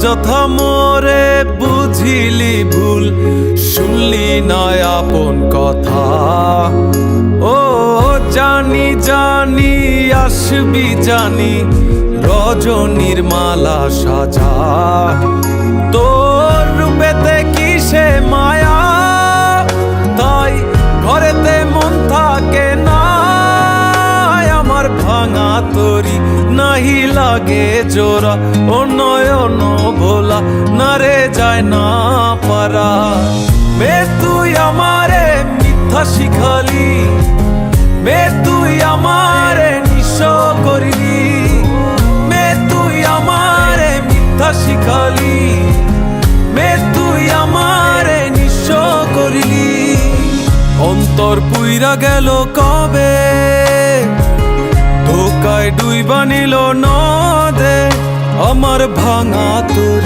অযথা মোরে বুঝিলি ভুল, শুনলি নয় আপন কথা। ও জানি জানি আসবি জানি, রজনীর মালা সাজা। তোর রূপেতে কিসে মায়া, তাই ঘরেতে মন থাকে না। আমার ভাঙা তরি নাহি লাগে জোড়া, ও নয়ন ভোলা না রে যায় না পারা। মে তুই আমারে মিথ্যা শিখালি, মে তুই আমারে নিঃস্ব করলি। মে তুই আমারে মিথ্যা শিখালি, মে তুই আমারে নিঃস্ব করলি। অন্তর পুইরা গেল কবে, ধোকায় ডুইবা নিল নদে আমার ভাঙা তোর।